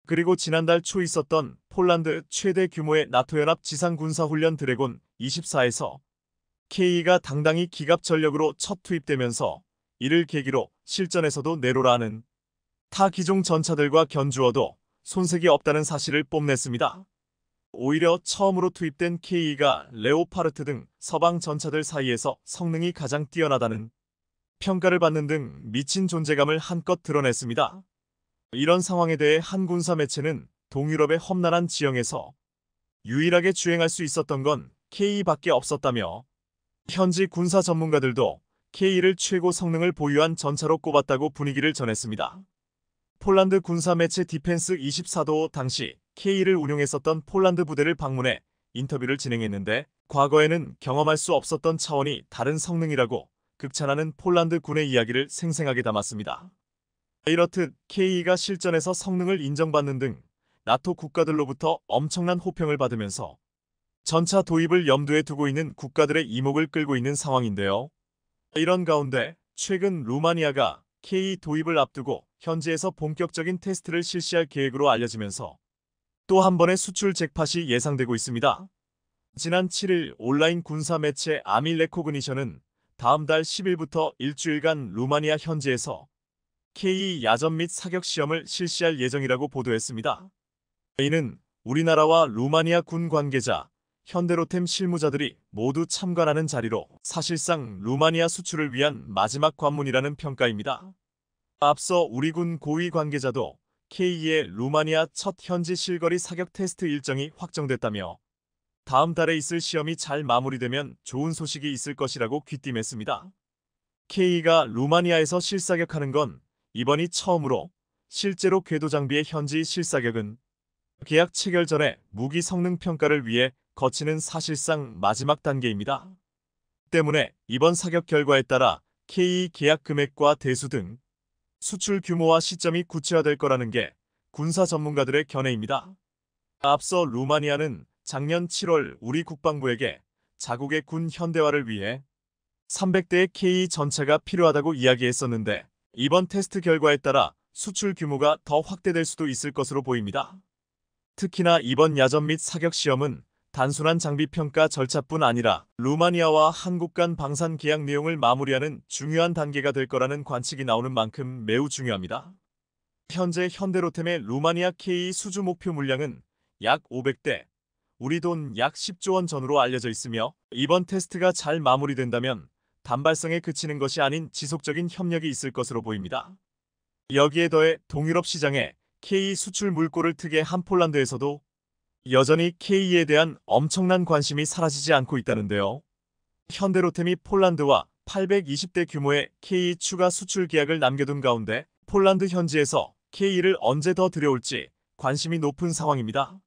그리고 지난달 초 있었던 폴란드 최대 규모의 나토 연합 지상군사훈련 드래곤 24에서 K가 당당히 기갑 전력으로 첫 투입되면서 이를 계기로 실전에서도 내로라 하는 타 기종 전차들과 견주어도 손색이 없다는 사실을 뽐냈습니다. 오히려 처음으로 투입된 K가 레오파르트 등 서방 전차들 사이에서 성능이 가장 뛰어나다는 평가를 받는 등 미친 존재감을 한껏 드러냈습니다. 이런 상황에 대해 한 군사 매체는 동유럽의 험난한 지형에서 유일하게 주행할 수 있었던 건 K밖에 없었다며 현지 군사 전문가들도 K를 최고 성능을 보유한 전차로 꼽았다고 분위기를 전했습니다. 폴란드 군사 매체 디펜스 24도 당시 K를 운용했었던 폴란드 부대를 방문해 인터뷰를 진행했는데 과거에는 경험할 수 없었던 차원이 다른 성능이라고 극찬하는 폴란드 군의 이야기를 생생하게 담았습니다. 이렇듯 K가 실전에서 성능을 인정받는 등 나토 국가들로부터 엄청난 호평을 받으면서 전차 도입을 염두에 두고 있는 국가들의 이목을 끌고 있는 상황인데요. 이런 가운데 최근 루마니아가 K 도입을 앞두고 현지에서 본격적인 테스트를 실시할 계획으로 알려지면서 또 한 번의 수출 잭팟이 예상되고 있습니다. 지난 7일 온라인 군사 매체 아미 레코그니션은 다음 달 10일부터 일주일간 루마니아 현지에서 K 야전 및 사격 시험을 실시할 예정이라고 보도했습니다. 이는 우리나라와 루마니아 군 관계자, 현대로템 실무자들이 모두 참관하는 자리로 사실상 루마니아 수출을 위한 마지막 관문이라는 평가입니다. 앞서 우리 군 고위 관계자도 K의 루마니아 첫 현지 실거리 사격 테스트 일정이 확정됐다며 다음 달에 있을 시험이 잘 마무리되면 좋은 소식이 있을 것이라고 귀띔했습니다. K가 루마니아에서 실사격하는 건 이번이 처음으로 실제로 궤도 장비의 현지 실사격은 계약 체결 전에 무기 성능 평가를 위해 거치는 사실상 마지막 단계입니다. 때문에 이번 사격 결과에 따라 K 계약 금액과 대수 등 수출 규모와 시점이 구체화될 거라는 게 군사 전문가들의 견해입니다. 앞서 루마니아는 작년 7월 우리 국방부에게 자국의 군 현대화를 위해 300대의 K 전차가 필요하다고 이야기했었는데 이번 테스트 결과에 따라 수출 규모가 더 확대될 수도 있을 것으로 보입니다. 특히나 이번 야전 및 사격 시험은 단순한 장비 평가 절차뿐 아니라 루마니아와 한국 간 방산 계약 내용을 마무리하는 중요한 단계가 될 거라는 관측이 나오는 만큼 매우 중요합니다. 현재 현대로템의 루마니아 K 수주 목표 물량은 약 500대, 우리 돈 약 10조 원 전후로 알려져 있으며 이번 테스트가 잘 마무리된다면 단발성에 그치는 것이 아닌 지속적인 협력이 있을 것으로 보입니다. 여기에 더해 동유럽 시장에 K 수출 물꼬를 트게 한 폴란드에서도 여전히 K에 대한 엄청난 관심이 사라지지 않고 있다는데요. 현대로템이 폴란드와 820대 규모의 K 추가 수출 계약을 남겨둔 가운데 폴란드 현지에서 K를 언제 더 들여올지 관심이 높은 상황입니다.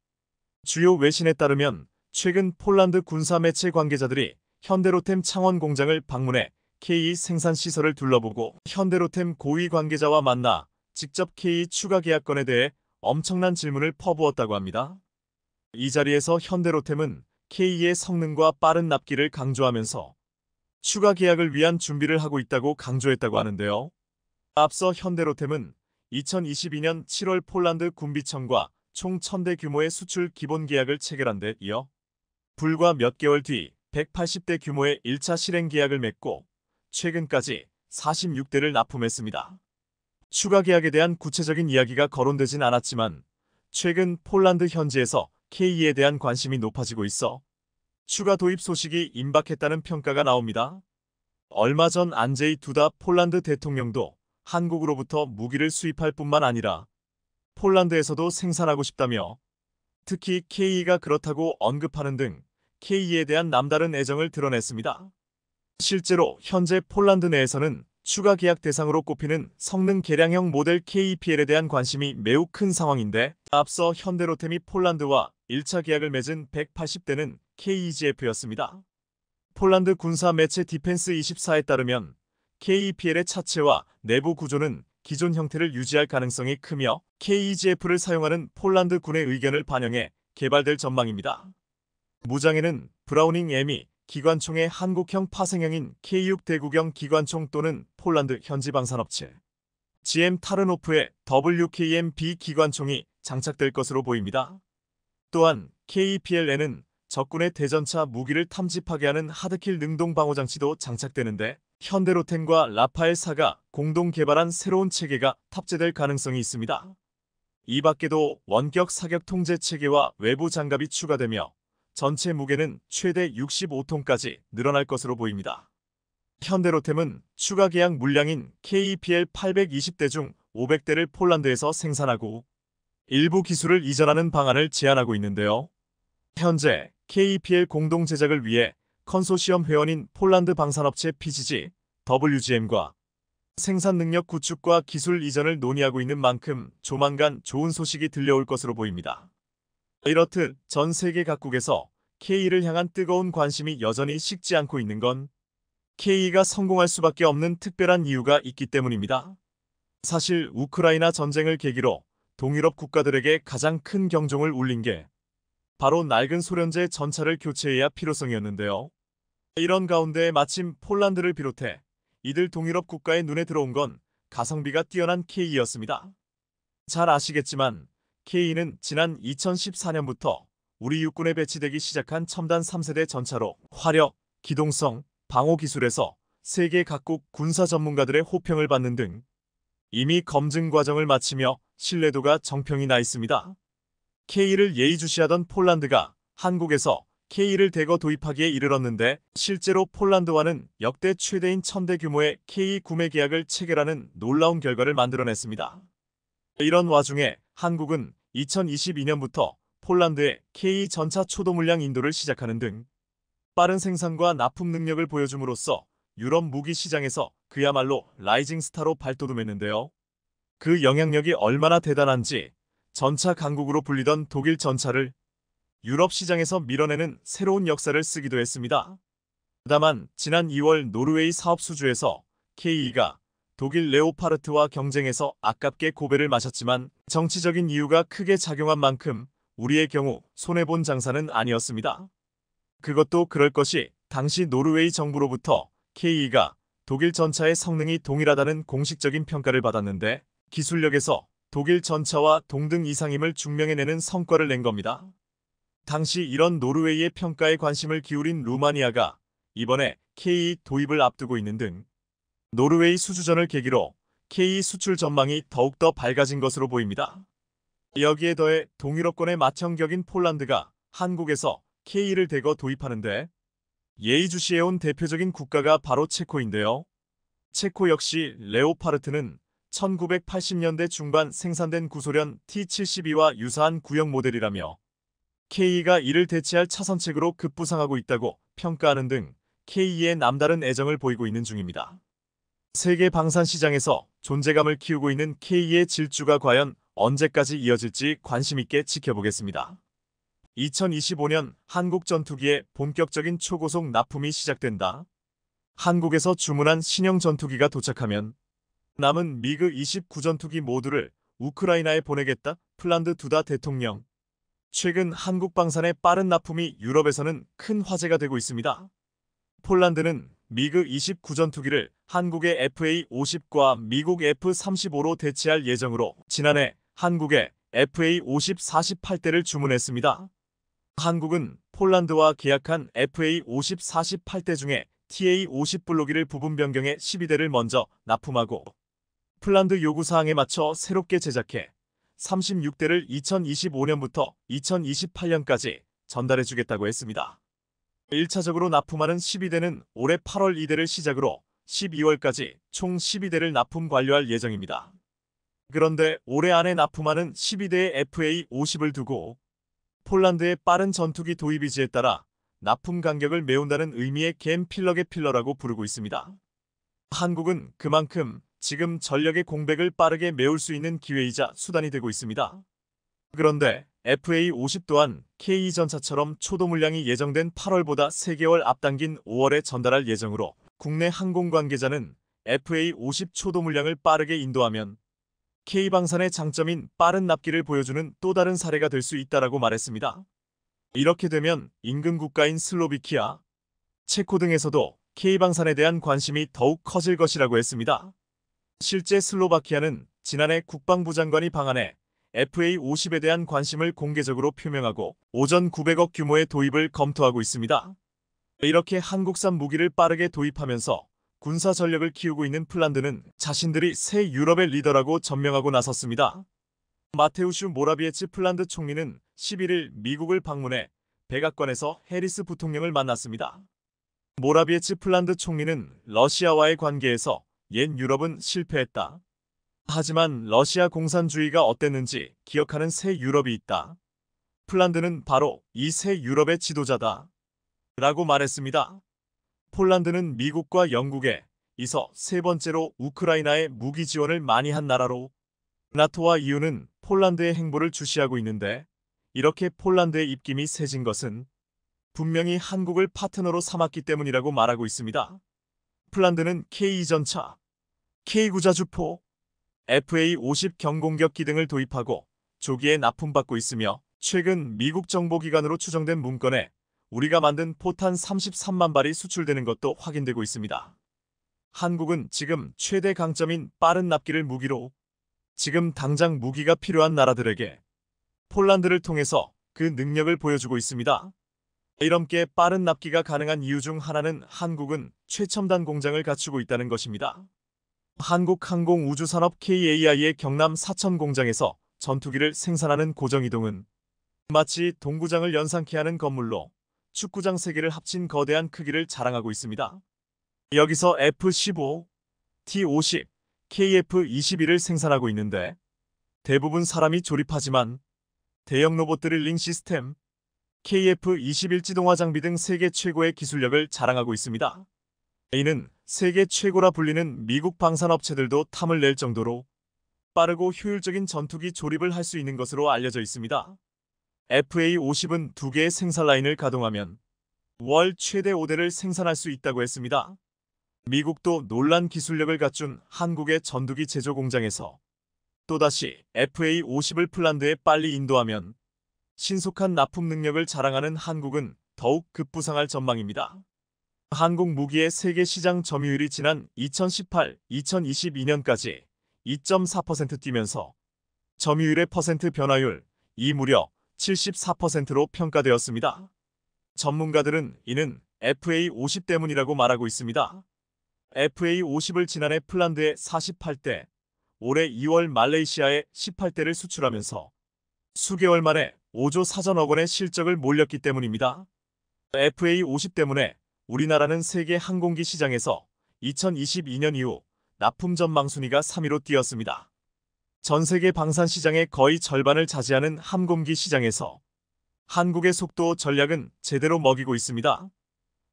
주요 외신에 따르면 최근 폴란드 군사 매체 관계자들이 현대로템 창원 공장을 방문해 K 생산 시설을 둘러보고 현대로템 고위 관계자와 만나 직접 K 추가 계약건에 대해 엄청난 질문을 퍼부었다고 합니다. 이 자리에서 현대로템은 K의 성능과 빠른 납기를 강조하면서 추가 계약을 위한 준비를 하고 있다고 강조했다고 하는데요. 앞서 현대로템은 2022년 7월 폴란드 군비청과 총 1000대 규모의 수출 기본 계약을 체결한 데 이어 불과 몇 개월 뒤 180대 규모의 1차 실행 계약을 맺고 최근까지 46대를 납품했습니다. 추가 계약에 대한 구체적인 이야기가 거론되진 않았지만 최근 폴란드 현지에서 K에 대한 관심이 높아지고 있어 추가 도입 소식이 임박했다는 평가가 나옵니다. 얼마 전 안제이 두다 폴란드 대통령도 한국으로부터 무기를 수입할 뿐만 아니라 폴란드에서도 생산하고 싶다며 특히 K가 그렇다고 언급하는 등 K에 대한 남다른 애정을 드러냈습니다. 실제로 현재 폴란드 내에서는 추가 계약 대상으로 꼽히는 성능 개량형 모델 KPL에 대한 관심이 매우 큰 상황인데 앞서 현대로템이 폴란드와 1차 계약을 맺은 180대는 KEGF였습니다. 폴란드 군사 매체 디펜스24에 따르면 KPL의 차체와 내부 구조는 기존 형태를 유지할 가능성이 크며 KEGF를 사용하는 폴란드 군의 의견을 반영해 개발될 전망입니다. 무장에는 브라우닝 M이 기관총의 한국형 파생형인 K6 대구경 기관총 또는 폴란드 현지 방산업체 GM 타르노프의 WKM-B 기관총이 장착될 것으로 보입니다. 또한 KPL에는 적군의 대전차 무기를 탐지하게 하는 하드킬 능동 방호 장치도 장착되는데 현대로템과 라파엘사가 공동 개발한 새로운 체계가 탑재될 가능성이 있습니다. 이 밖에도 원격 사격 통제 체계와 외부 장갑이 추가되며 전체 무게는 최대 65톤까지 늘어날 것으로 보입니다. 현대로템은 추가 계약 물량인 KPL 820대 중 500대를 폴란드에서 생산하고 일부 기술을 이전하는 방안을 제안하고 있는데요. 현재 KPL 공동 제작을 위해 컨소시엄 회원인 폴란드 방산업체 PGG, WGM과 생산 능력 구축과 기술 이전을 논의하고 있는 만큼 조만간 좋은 소식이 들려올 것으로 보입니다. 이렇듯 전 세계 각국에서 K를 향한 뜨거운 관심이 여전히 식지 않고 있는 건 K가 성공할 수밖에 없는 특별한 이유가 있기 때문입니다. 사실 우크라이나 전쟁을 계기로 동유럽 국가들에게 가장 큰 경종을 울린 게 바로 낡은 소련제 전차를 교체해야 필요성이었는데요. 이런 가운데 마침 폴란드를 비롯해 이들 동유럽 국가의 눈에 들어온 건 가성비가 뛰어난 K였습니다. 잘 아시겠지만 K는 지난 2014년부터 우리 육군에 배치되기 시작한 첨단 3세대 전차로 화력, 기동성, 방호 기술에서 세계 각국 군사 전문가들의 호평을 받는 등 이미 검증 과정을 마치며 신뢰도가 정평이 나 있습니다. K를 예의주시하던 폴란드가 한국에서 K를 대거 도입하기에 이르렀는데 실제로 폴란드와는 역대 최대인 1000대 규모의 K 구매 계약을 체결하는 놀라운 결과를 만들어냈습니다. 이런 와중에 한국은 2022년부터 폴란드에 K 전차 초도 물량 인도를 시작하는 등 빠른 생산과 납품 능력을 보여줌으로써 유럽 무기 시장에서 그야말로 라이징 스타로 발돋움했는데요. 그 영향력이 얼마나 대단한지 전차 강국으로 불리던 독일 전차를 유럽 시장에서 밀어내는 새로운 역사를 쓰기도 했습니다. 다만 지난 2월 노르웨이 사업 수주에서 K가 독일 레오파르트와 경쟁해서 아깝게 고배를 마셨지만 정치적인 이유가 크게 작용한 만큼 우리의 경우 손해본 장사는 아니었습니다. 그것도 그럴 것이 당시 노르웨이 정부로부터 K가 독일 전차의 성능이 동일하다는 공식적인 평가를 받았는데 기술력에서 독일 전차와 동등 이상임을 증명해내는 성과를 낸 겁니다. 당시 이런 노르웨이의 평가에 관심을 기울인 루마니아가 이번에 K 도입을 앞두고 있는 등 노르웨이 수주전을 계기로 K 수출 전망이 더욱더 밝아진 것으로 보입니다. 여기에 더해 동유럽권의 맏형격인 폴란드가 한국에서 K를 대거 도입하는데 예의주시해온 대표적인 국가가 바로 체코인데요. 체코 역시 레오파르트는 1980년대 중반 생산된 구소련 T-72와 유사한 구형 모델이라며 K가 이를 대체할 차선책으로 급부상하고 있다고 평가하는 등 K에 남다른 애정을 보이고 있는 중입니다. 세계 방산 시장에서 존재감을 키우고 있는 K의 질주가 과연 언제까지 이어질지 관심있게 지켜보겠습니다. 2025년 한국 전투기의 본격적인 초고속 납품이 시작된다. 한국에서 주문한 신형 전투기가 도착하면 남은 미그 29 전투기 모두를 우크라이나에 보내겠다. 폴란드 두다 대통령. 최근 한국 방산의 빠른 납품이 유럽에서는 큰 화제가 되고 있습니다. 폴란드는 미그 29 전투기를 한국의 FA-50과 미국 F-35로 대체할 예정으로 지난해 한국에 FA-50 48대를 주문했습니다. 한국은 폴란드와 계약한 FA-50 48대 중에 TA-50 블로기를 부분 변경해 12대를 먼저 납품하고 폴란드 요구사항에 맞춰 새롭게 제작해 36대를 2025년부터 2028년까지 전달해주겠다고 했습니다. 1차적으로 납품하는 12대는 올해 8월 2대를 시작으로 12월까지 총 12대를 납품 완료할 예정입니다. 그런데 올해 안에 납품하는 12대의 FA-50을 두고 폴란드의 빠른 전투기 도입 의지에 따라 납품 간격을 메운다는 의미의 겐 필러의 필러라고 부르고 있습니다. 한국은 그만큼 지금 전력의 공백을 빠르게 메울 수 있는 기회이자 수단이 되고 있습니다. 그런데 FA-50 또한 K2전차처럼 초도 물량이 예정된 8월보다 3개월 앞당긴 5월에 전달할 예정으로 국내 항공 관계자는 FA-50 초도 물량을 빠르게 인도하면 K방산의 장점인 빠른 납기를 보여주는 또 다른 사례가 될 수 있다라고 말했습니다. 이렇게 되면 인근 국가인 슬로비키아, 체코 등에서도 K방산에 대한 관심이 더욱 커질 것이라고 했습니다. 실제 슬로바키아는 지난해 국방부 장관이 방한해 FA-50에 대한 관심을 공개적으로 표명하고 오전 900억 규모의 도입을 검토하고 있습니다. 이렇게 한국산 무기를 빠르게 도입하면서 군사 전력을 키우고 있는 폴란드는 자신들이 새 유럽의 리더라고 전명하고 나섰습니다. 마테우슈 모라비에츠 폴란드 총리는 11일 미국을 방문해 백악관에서 해리스 부통령을 만났습니다. 모라비에츠 폴란드 총리는 러시아와의 관계에서 옛 유럽은 실패했다. 하지만 러시아 공산주의가 어땠는지 기억하는 새 유럽이 있다. 폴란드는 바로 이 새 유럽의 지도자다. 라고 말했습니다. 폴란드는 미국과 영국에 이서 세 번째로 우크라이나에 무기 지원을 많이 한 나라로 나토와 EU는 폴란드의 행보를 주시하고 있는데 이렇게 폴란드의 입김이 세진 것은 분명히 한국을 파트너로 삼았기 때문이라고 말하고 있습니다. 폴란드는 K2전차, K9자주포, FA-50 경공격기 등을 도입하고 조기에 납품받고 있으며 최근 미국 정보기관으로 추정된 문건에 우리가 만든 포탄 33만 발이 수출되는 것도 확인되고 있습니다. 한국은 지금 최대 강점인 빠른 납기를 무기로 지금 당장 무기가 필요한 나라들에게 폴란드를 통해서 그 능력을 보여주고 있습니다. 이렇게 빠른 납기가 가능한 이유 중 하나는 한국은 최첨단 공장을 갖추고 있다는 것입니다. 한국항공우주산업 KAI의 경남 사천 공장에서 전투기를 생산하는 고정이동은 마치 동구장을 연상케 하는 건물로 축구장 3개를 합친 거대한 크기를 자랑하고 있습니다. 여기서 F-15, T-50, KF-21을 생산하고 있는데 대부분 사람이 조립하지만 대형 로봇 드릴링 시스템, KF-21 지동화 장비 등 세계 최고의 기술력을 자랑하고 있습니다. 이는 세계 최고라 불리는 미국 방산업체들도 탐을 낼 정도로 빠르고 효율적인 전투기 조립을 할 수 있는 것으로 알려져 있습니다. FA-50은 2개의 생산 라인을 가동하면 월 최대 5대를 생산할 수 있다고 했습니다. 미국도 놀란 기술력을 갖춘 한국의 전투기 제조 공장에서 또다시 FA-50을 폴란드에 빨리 인도하면 신속한 납품 능력을 자랑하는 한국은 더욱 급부상할 전망입니다. 한국 무기의 세계 시장 점유율이 지난 2018-2022년까지 2.4% 뛰면서 점유율의 퍼센트 변화율 무려 74%로 평가되었습니다. 전문가들은 이는 FA-50 때문이라고 말하고 있습니다. FA-50을 지난해 폴란드에 48대, 올해 2월 말레이시아에 18대를 수출하면서 수개월 만에 5조 4천억 원의 실적을 몰렸기 때문입니다. FA-50 때문에 우리나라는 세계 항공기 시장에서 2022년 이후 납품 전망 순위가 3위로 뛰었습니다. 전 세계 방산 시장의 거의 절반을 차지하는 함공기 시장에서 한국의 속도 전략은 제대로 먹이고 있습니다.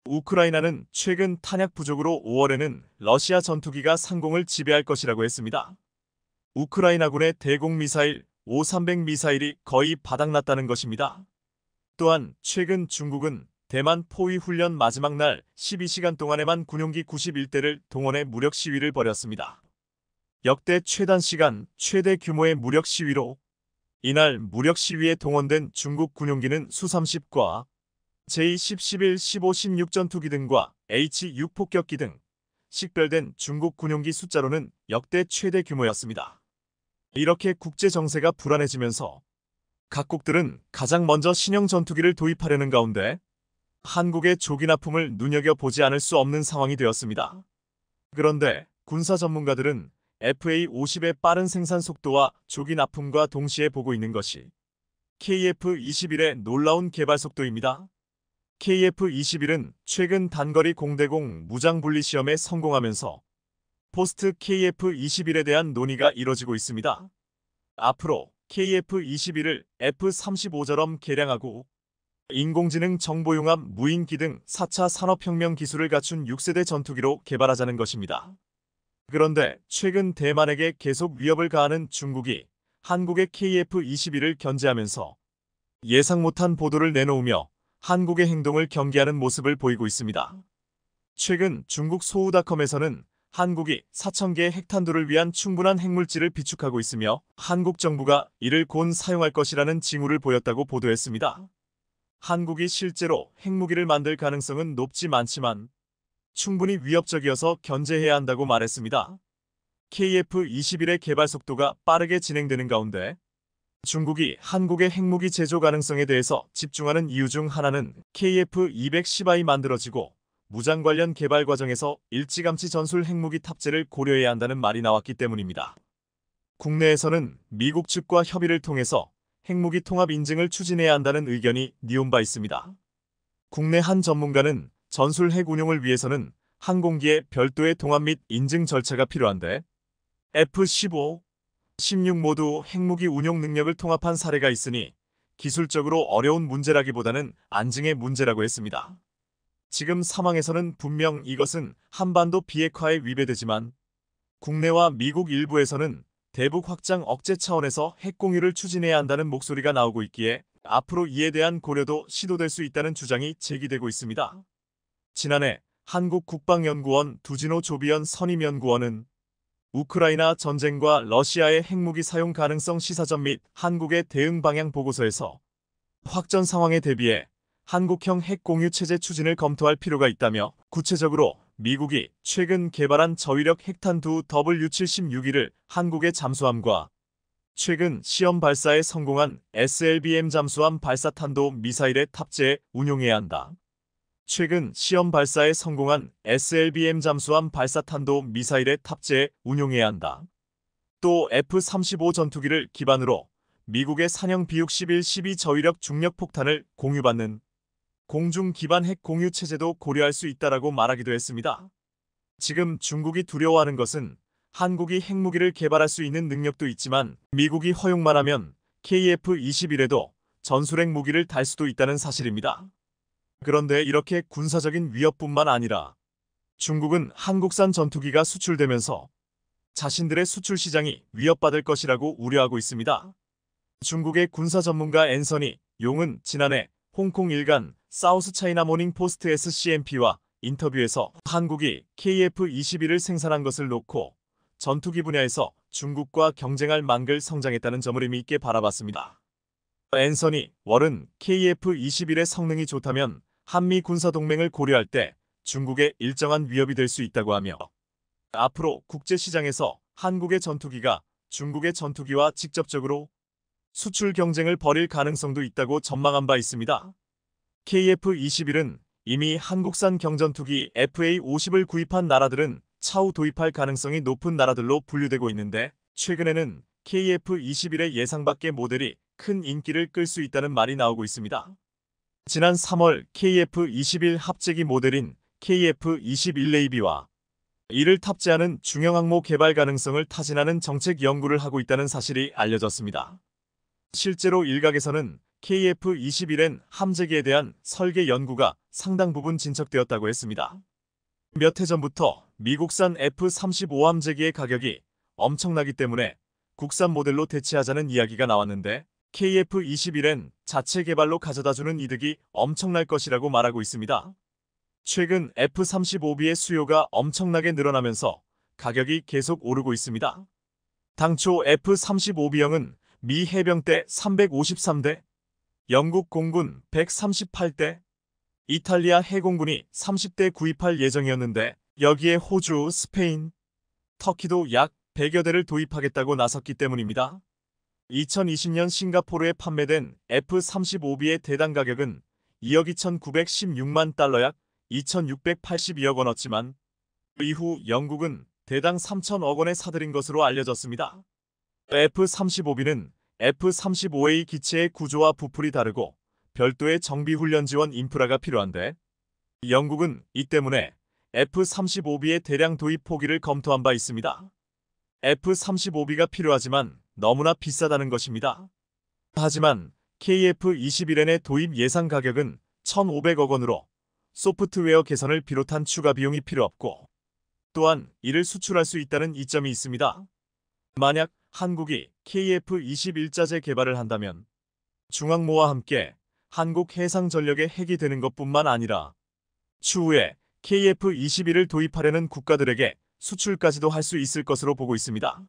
우크라이나는 최근 탄약 부족으로 5월에는 러시아 전투기가 상공을 지배할 것이라고 했습니다. 우크라이나군의 대공 미사일 O-300 미사일이 거의 바닥났다는 것입니다. 또한 최근 중국은 대만 포위 훈련 마지막 날 12시간 동안에만 군용기 91대를 동원해 무력 시위를 벌였습니다. 역대 최단 시간, 최대 규모의 무력 시위로 이날 무력 시위에 동원된 중국 군용기는 수-30과 J-10, 11, 15, 16 전투기 등과 H-6 폭격기 등 식별된 중국 군용기 숫자로는 역대 최대 규모였습니다. 이렇게 국제 정세가 불안해지면서 각국들은 가장 먼저 신형 전투기를 도입하려는 가운데 한국의 조기 납품을 눈여겨보지 않을 수 없는 상황이 되었습니다. 그런데 군사 전문가들은 FA-50의 빠른 생산 속도와 조기 납품과 동시에 보고 있는 것이 KF-21의 놀라운 개발 속도입니다. KF-21은 최근 단거리 공대공 무장 분리 시험에 성공하면서 포스트 KF-21에 대한 논의가 이뤄지고 있습니다. 앞으로 KF-21을 F-35처럼 개량하고 인공지능 정보융합 무인기 등 4차 산업혁명 기술을 갖춘 6세대 전투기로 개발하자는 것입니다. 그런데 최근 대만에게 계속 위협을 가하는 중국이 한국의 KF-21을 견제하면서 예상 못한 보도를 내놓으며 한국의 행동을 경계하는 모습을 보이고 있습니다. 최근 중국 소우닷컴에서는 한국이 4,000개의 핵탄두를 위한 충분한 핵물질을 비축하고 있으며 한국 정부가 이를 곧 사용할 것이라는 징후를 보였다고 보도했습니다. 한국이 실제로 핵무기를 만들 가능성은 높지 않지만 충분히 위협적이어서 견제해야 한다고 말했습니다. KF-21의 개발 속도가 빠르게 진행되는 가운데 중국이 한국의 핵무기 제조 가능성에 대해서 집중하는 이유 중 하나는 KF-210I 만들어지고 무장 관련 개발 과정에서 일찌감치 전술 핵무기 탑재를 고려해야 한다는 말이 나왔기 때문입니다. 국내에서는 미국 측과 협의를 통해서 핵무기 통합 인증을 추진해야 한다는 의견이 니온 바 있습니다. 국내 한 전문가는 전술 핵 운용을 위해서는 항공기에 별도의 동합 및 인증 절차가 필요한데 F-15, 16 모두 핵무기 운용 능력을 통합한 사례가 있으니 기술적으로 어려운 문제라기보다는 안증의 문제라고 했습니다. 지금 상황에서는 분명 이것은 한반도 비핵화에 위배되지만 국내와 미국 일부에서는 대북 확장 억제 차원에서 핵 공유를 추진해야 한다는 목소리가 나오고 있기에 앞으로 이에 대한 고려도 시도될 수 있다는 주장이 제기되고 있습니다. 지난해 한국 국방연구원 두진호 조비연 선임연구원은 우크라이나 전쟁과 러시아의 핵무기 사용 가능성 시사전 및 한국의 대응 방향 보고서에서 확전 상황에 대비해 한국형 핵 공유 체제 추진을 검토할 필요가 있다며 구체적으로 미국이 최근 개발한 저위력 핵탄두 W76을 한국의 잠수함과 최근 시험 발사에 성공한 SLBM 잠수함 발사탄도 미사일에 탑재해 운용해야 한다. 최근 시험 발사에 성공한 SLBM 잠수함 발사탄도 미사일에 탑재해 운용해야 한다. 또 F-35 전투기를 기반으로 미국의 산형 B-61-12 저위력 중력 폭탄을 공유받는 공중 기반 핵 공유 체제도 고려할 수 있다라고 말하기도 했습니다. 지금 중국이 두려워하는 것은 한국이 핵무기를 개발할 수 있는 능력도 있지만 미국이 허용만 하면 KF-21에도 전술핵 무기를 달 수도 있다는 사실입니다. 그런데 이렇게 군사적인 위협뿐만 아니라 중국은 한국산 전투기가 수출되면서 자신들의 수출 시장이 위협받을 것이라고 우려하고 있습니다. 중국의 군사 전문가 앤서니 용은 지난해 홍콩 일간 사우스 차이나 모닝 포스트 SCMP와 인터뷰에서 한국이 KF-21을 생산한 것을 놓고 전투기 분야에서 중국과 경쟁할 만큼 성장했다는 점을 의미 있게 바라봤습니다. 앤서니 월은 KF-21의 성능이 좋다면 한미 군사동맹을 고려할 때 중국에 일정한 위협이 될 수 있다고 하며 앞으로 국제시장에서 한국의 전투기가 중국의 전투기와 직접적으로 수출 경쟁을 벌일 가능성도 있다고 전망한 바 있습니다. KF-21은 이미 한국산 경전투기 FA-50을 구입한 나라들은 차후 도입할 가능성이 높은 나라들로 분류되고 있는데 최근에는 KF-21의 예상 밖의 모델이 큰 인기를 끌 수 있다는 말이 나오고 있습니다. 지난 3월 KF-21 합재기 모델인 KF-21 이를 탑재하는 중형 항모 개발 가능성을 타진하는 정책 연구를 하고 있다는 사실이 알려졌습니다. 실제로 일각에서는 KF-21N 함재기에 대한 설계 연구가 상당 부분 진척되었다고 했습니다. 몇 해 전부터 미국산 F-35 함재기의 가격이 엄청나기 때문에 국산 모델로 대체하자는 이야기가 나왔는데 KF-21N 자체 개발로 가져다주는 이득이 엄청날 것이라고 말하고 있습니다. 최근 F-35B의 수요가 엄청나게 늘어나면서 가격이 계속 오르고 있습니다. 당초 F-35B형은 미 해병대 353대, 영국 공군 138대, 이탈리아 해공군이 30대 구입할 예정이었는데 여기에 호주, 스페인, 터키도 약 100여 대를 도입하겠다고 나섰기 때문입니다. 2020년 싱가포르에 판매된 F-35B의 대당 가격은 2억 2,916만 달러 약 2,682억 원어치만 이후 영국은 대당 3천억 원에 사들인 것으로 알려졌습니다. F-35B는 F-35A 기체의 구조와 부풀이 다르고 별도의 정비훈련 지원 인프라가 필요한데 영국은 이 때문에 F-35B의 대량 도입 포기를 검토한 바 있습니다. F-35B가 필요하지만 너무나 비싸다는 것입니다. 하지만 KF-21N의 도입 예상 가격은 1,500억 원으로 소프트웨어 개선을 비롯한 추가 비용이 필요 없고 또한 이를 수출할 수 있다는 이점이 있습니다. 만약 한국이 KF-21자재 개발을 한다면 중항모와 함께 한국 해상전력의 핵이 되는 것뿐만 아니라 추후에 KF-21을 도입하려는 국가들에게 수출까지도 할 수 있을 것으로 보고 있습니다.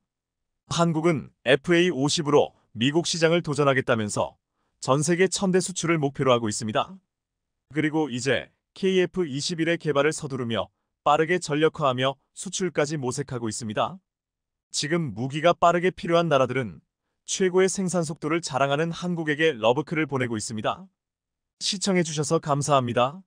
한국은 FA-50으로 미국 시장을 도전하겠다면서 전 세계 1,000대 수출을 목표로 하고 있습니다. 그리고 이제 KF-21의 개발을 서두르며 빠르게 전력화하며 수출까지 모색하고 있습니다. 지금 무기가 빠르게 필요한 나라들은 최고의 생산 속도를 자랑하는 한국에게 러브클을 보내고 있습니다. 시청해주셔서 감사합니다.